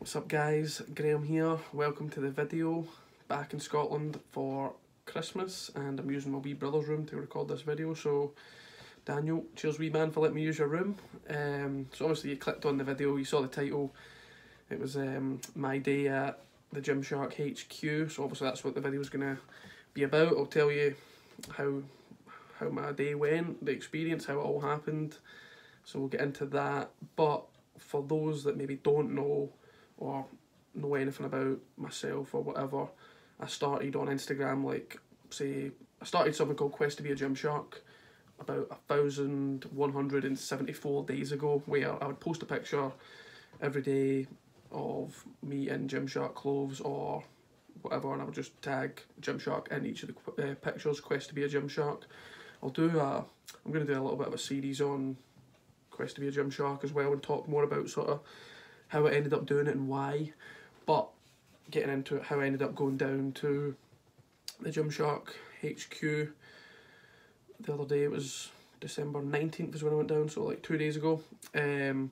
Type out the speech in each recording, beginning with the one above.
What's up guys, Graham here, welcome to the video. Back in Scotland for Christmas and I'm using my wee brother's room to record this video, so Daniel, cheers wee man for letting me use your room. So obviously you clicked on the video, you saw the title, it was my day at the Gymshark HQ, so obviously that's what the video is going to be about. I'll tell you how my day went, the experience, how it all happened, so we'll get into that. But for those that maybe don't know or know anything about myself or whatever, I started on Instagram, I started something called Quest to be a Gymshark about 1,174 days ago, where I would post a picture every day of me in Gymshark clothes or whatever, and I would just tag Gymshark in each of the pictures, Quest to be a Gymshark. I'm going to do a little bit of a series on Quest to be a Gymshark as well and talk more about sort of how I ended up doing it and why. But getting into it, how I ended up going down to the Gymshark HQ the other day, it was December 19th is when I went down, so like 2 days ago. In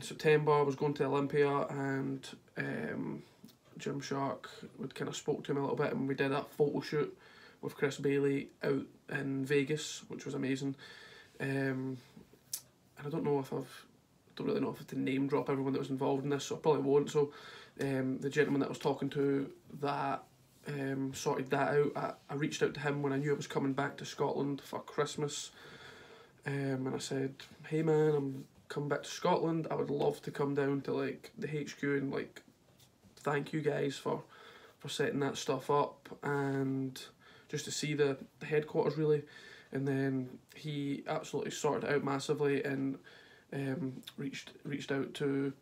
September I was going to Olympia and Gymshark would kind of spoke to him a little bit and we did that photo shoot with Chris Bailey out in Vegas, which was amazing. And I don't really know if I have to name drop everyone that was involved in this, so I probably won't. So the gentleman that I was talking to that sorted that out, I reached out to him when I knew I was coming back to Scotland for Christmas, and I said, hey man, I'm coming back to Scotland, I would love to come down to like the HQ and like thank you guys for setting that stuff up and just to see the headquarters really. And then he absolutely sorted it out massively and reached out to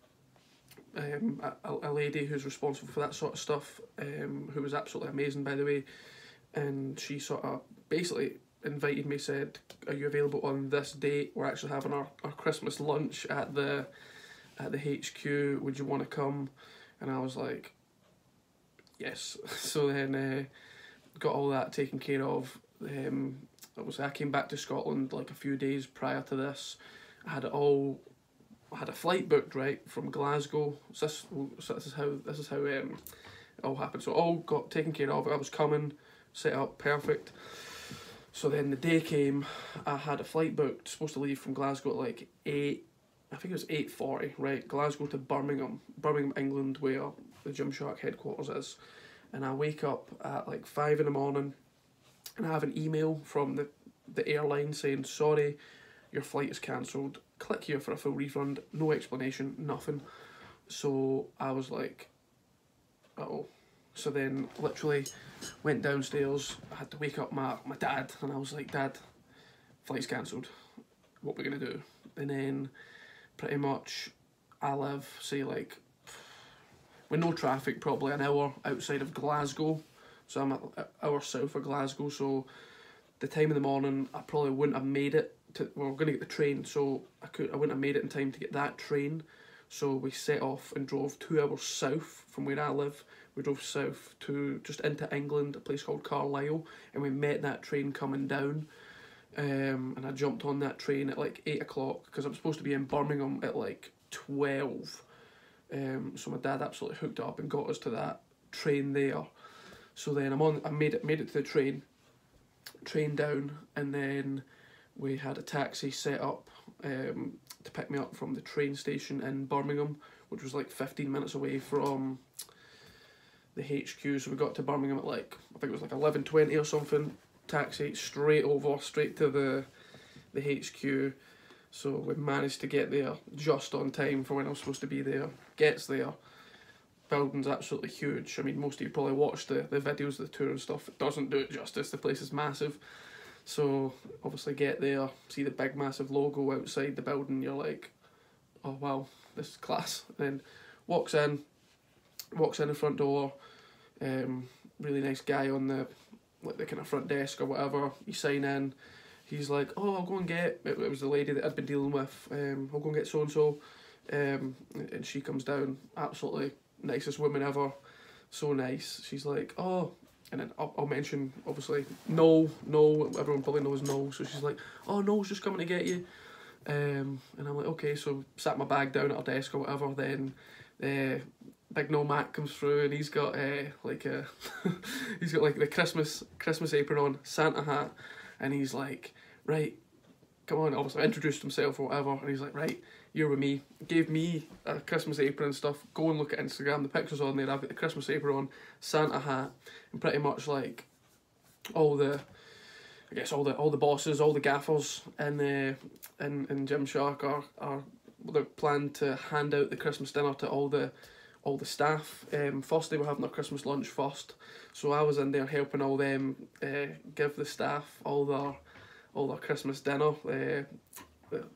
a lady who's responsible for that sort of stuff, who was absolutely amazing by the way, and she sort of basically invited me, said, are you available on this date, we're actually having our Christmas lunch at the HQ, would you want to come? And I was like, yes. So then got all that taken care of. I came back to Scotland like a few days prior to this. I had a flight booked right from Glasgow. So this is how it all happened. So all got taken care of. I was coming, set up, perfect. So then the day came. I had a flight booked, supposed to leave from Glasgow at like 8. I think it was 8:40. Right, Glasgow to Birmingham, England, where the Gymshark headquarters is. And I wake up at like 5 in the morning. And I have an email from the airline saying, sorry, your flight is cancelled, click here for a full refund, no explanation, nothing. So I was like, uh-oh. So then literally went downstairs, I had to wake up my dad, and I was like, Dad, flight's cancelled, what are we going to do? And then pretty much I live, say like, with no traffic, probably an hour outside of Glasgow. So I'm an hour south of Glasgow, so the time in the morning I probably wouldn't have made it to, well, we're going to get the train, so I wouldn't have made it in time to get that train. So we set off and drove 2 hours south from where I live. We drove south to just into England, a place called Carlisle, and we met that train coming down. And I jumped on that train at like 8 o'clock because I'm supposed to be in Birmingham at like 12. So my dad absolutely hooked up and got us to that train there. So then I made it to the train down, and then we had a taxi set up to pick me up from the train station in Birmingham, which was like 15 minutes away from the HQ. So we got to Birmingham at like, I think it was like 11:20 or something, taxi straight to the HQ. So we managed to get there just on time for when I was supposed to be there. Gets there. Building's absolutely huge. I mean, most of you probably watched the videos of the tour and stuff. It doesn't do it justice. The place is massive. So obviously get there, see the big massive logo outside the building. You're like, oh wow, this is class. And then walks in the front door. Really nice guy on the kind of front desk or whatever. You sign in. He's like, oh, I'll go and get. It was the lady that I'd been dealing with. I'll go and get so and so. And she comes down, absolutely nicest woman ever, so nice. She's like, oh, and then I'll mention obviously no, everyone probably knows no. So she's like, oh, Noel's just coming to get you. And I'm like, okay, so sat my bag down at our desk or whatever. Then Big No Mac comes through, and he's got like a he's got like the Christmas apron on, Santa hat, and he's like, right, come on. Obviously, I introduced himself or whatever, and he's like, right, you're with me. Gave me a Christmas apron and stuff. Go and look at Instagram. The pictures on there. I've got the Christmas apron on, Santa hat, and pretty much like all the, I guess all the bosses, all the gaffers in Gymshark are they're planned to hand out the Christmas dinner to all the staff. First they were having their Christmas lunch first, so I was in there helping all them give the staff all their Christmas dinner. It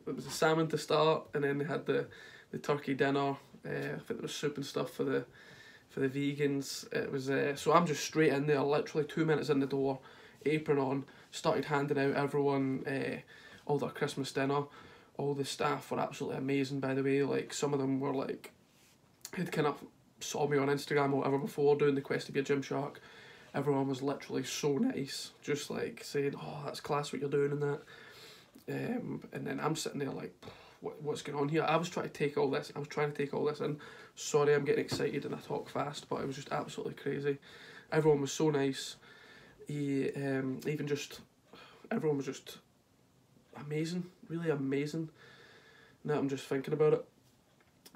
was a salmon to start, and then they had the turkey dinner. I think there was soup and stuff for the vegans. It was so I'm just straight in there, literally 2 minutes in the door, apron on, started handing out everyone all their Christmas dinner. All the staff were absolutely amazing, by the way. Like, some of them were like, had kind of saw me on Instagram or whatever before doing the Quest to be a Gymshark. Everyone was literally so nice, just like saying, "Oh, that's class what you're doing," and that. And then I'm sitting there like, what's going on here? I was trying to take all this. In. Sorry, I'm getting excited and I talk fast, but it was just absolutely crazy. Everyone was so nice. Everyone was just amazing, really amazing. Now I'm just thinking about it,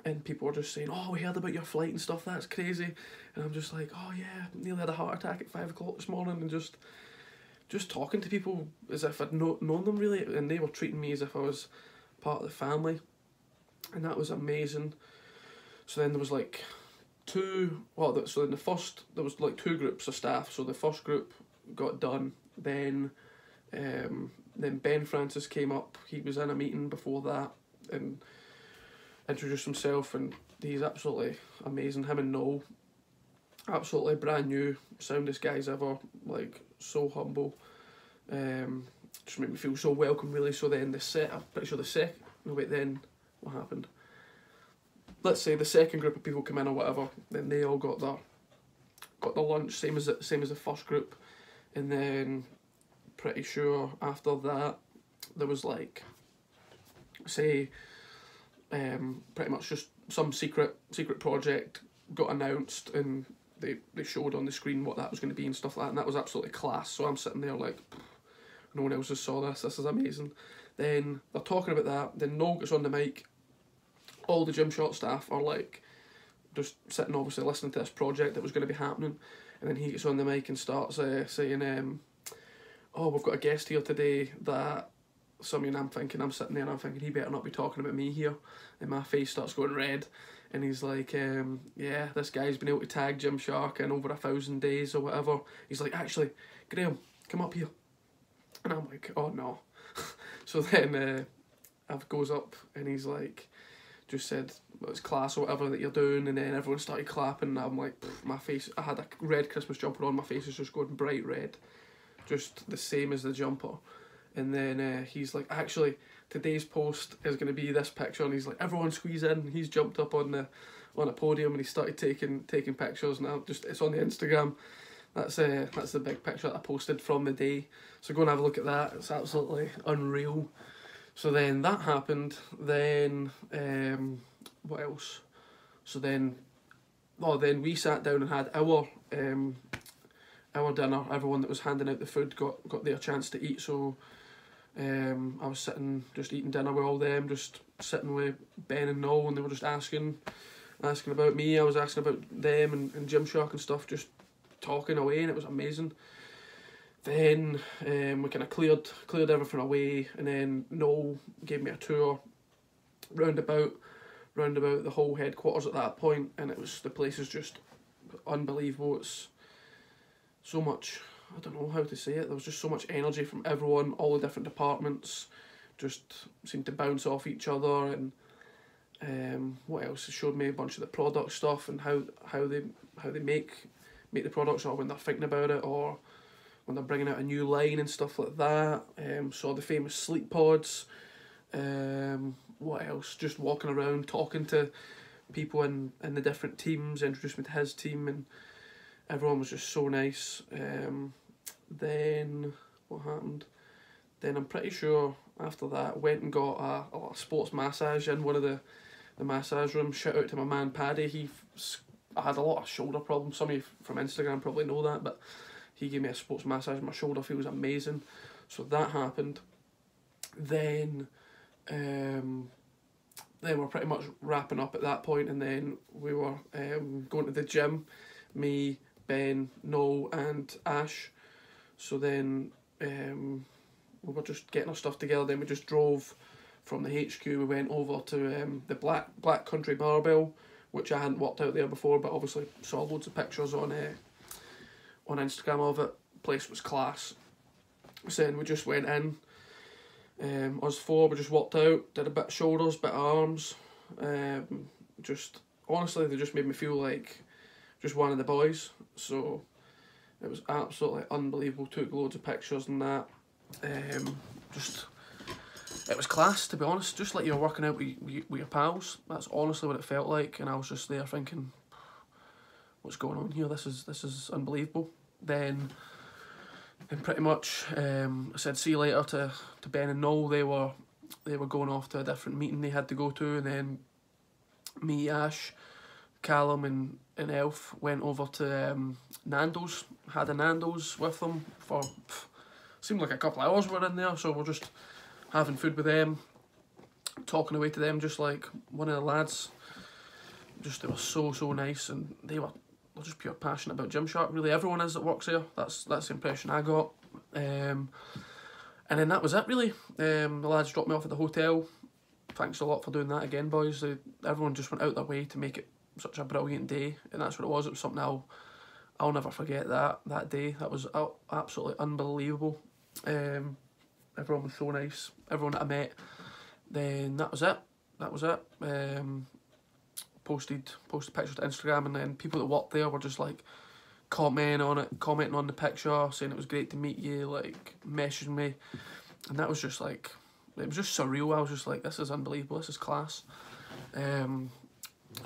and people were just saying, "Oh, we heard about your flight and stuff. That's crazy," and I'm just like, "Oh yeah, nearly had a heart attack at 5 o'clock this morning," and just talking to people as if I'd known them really, and they were treating me as if I was part of the family, and that was amazing. So then there was like there was like 2 groups of staff. So the first group got done, then Ben Francis came up. He was in a meeting before that and introduced himself, and he's absolutely amazing. Him and Noel, absolutely brand new, soundest guys ever, like so humble. Just made me feel so welcome, really. So then I'm pretty sure then what happened? Let's say the second group of people come in or whatever, then they all got their lunch, same as the first group, and then pretty sure after that there was like, say, pretty much just some secret project got announced, and they showed on the screen what that was going to be and stuff like that, and that was absolutely class. So I'm sitting there like, no one else has saw this is amazing. Then they're talking about that, then Noel gets on the mic, all the Gymshark staff are like just sitting obviously listening to this project that was going to be happening, and then he gets on the mic and starts saying, "Oh, we've got a guest here today that," I'm sitting there and I'm thinking, he better not be talking about me here, and my face starts going red, and he's like, "Yeah, this guy's been able to tag Gymshark in over 1,000 days or whatever." He's like, "Actually, Graham, come up here," and I'm like, "Oh no." So then Av goes up and he's like, just said, "Well, it's class or whatever that you're doing," and then everyone started clapping, and I'm like, my face, I had a red Christmas jumper on, my face is just going bright red, just the same as the jumper. And then he's like, "Actually, today's post is going to be this picture," and he's like, "Everyone squeeze in." He's jumped up on a podium and he started taking pictures, and it's on the Instagram. That's the big picture that I posted from the day, so go and have a look at that. It's absolutely unreal. So then that happened. Then what else? So then we sat down and had our dinner. Everyone that was handing out the food got their chance to eat. So I was sitting just eating dinner with all them, just sitting with Ben and Noel, and they were just asking about me. I was asking about them and Gymshark and stuff, just talking away, and it was amazing. Then we kind of cleared everything away, and then Noel gave me a tour round about the whole headquarters at that point, and the place is just unbelievable. It's so much, I don't know how to say it, there was just so much energy from everyone, all the different departments just seemed to bounce off each other. And what else? It showed me a bunch of the product stuff and how they make the products, or when they're thinking about it, or when they're bringing out a new line and stuff like that. Saw the famous sleep pods. What else? Just walking around, talking to people in the different teams, introduced me to his team, and everyone was just so nice. Then what happened? Then I'm pretty sure after that, went and got a sports massage in one of the massage rooms. Shout out to my man Paddy. I had a lot of shoulder problems. Some of you from Instagram probably know that, but he gave me a sports massage. My shoulder feels amazing. So that happened. Then we're pretty much wrapping up at that point, and then we were going to the gym. Me, Ben, Noel, and Ash. So then we were just getting our stuff together. Then we just drove from the HQ. We went over to the Black Country Barbell, which I hadn't walked out there before, but obviously saw loads of pictures on Instagram of it. Place was class. So then we just went in. Us four, we just walked out, did a bit of shoulders, bit of arms. Just honestly, they just made me feel like just one of the boys. So it was absolutely unbelievable. Took loads of pictures and that. It was class, to be honest. Just like you're working out with your pals. That's honestly what it felt like. And I was just there thinking, what's going on here? This is unbelievable. Then pretty much I said see you later to Ben and Noel. They were going off to a different meeting they had to go to, and then me, Ash, Callum and Elf went over to Nando's. Had a Nando's with them for seemed like a couple of hours we were in there, so we're just having food with them, talking away to them just like one of the lads. Just they were so nice, and they're just pure passionate about Gymshark. Really, everyone is that works there. That's the impression I got. And then that was it really. The lads dropped me off at the hotel. Thanks a lot for doing that again, boys. Everyone just went out their way to make it such a brilliant day, and that's what it was. It was something I'll never forget that day. That was absolutely unbelievable. Everyone was so nice. Everyone that I met. Then that was it. Posted pictures to Instagram, and then people that worked there were just like commenting on the picture, saying it was great to meet you, like messaging me, and that was just like, it was just surreal. I was just like, this is unbelievable, this is class.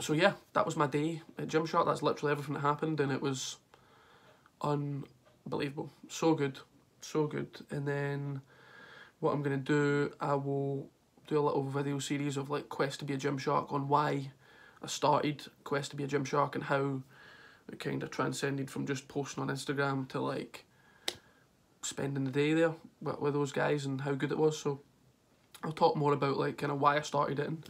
So yeah, that was my day at Gymshark. That's literally everything that happened, and it was unbelievable. So good. And then what I'm gonna do, I will do a little video series of like Quest to be a Gymshark, on why I started Quest to be a Gymshark and how it kind of transcended from just posting on Instagram to like spending the day there with those guys, and how good it was. So I'll talk more about like kind of why I started it and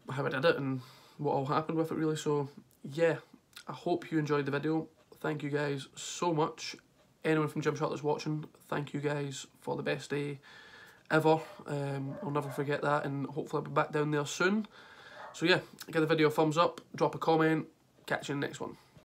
how I did it and what all happened with it really. So yeah, I hope you enjoyed the video. Thank you guys so much. Anyone from Gymshark that's watching, thank you guys for the best day ever. I'll never forget that, and hopefully I'll be back down there soon. So yeah, give the video a thumbs up, drop a comment, catch you in the next one.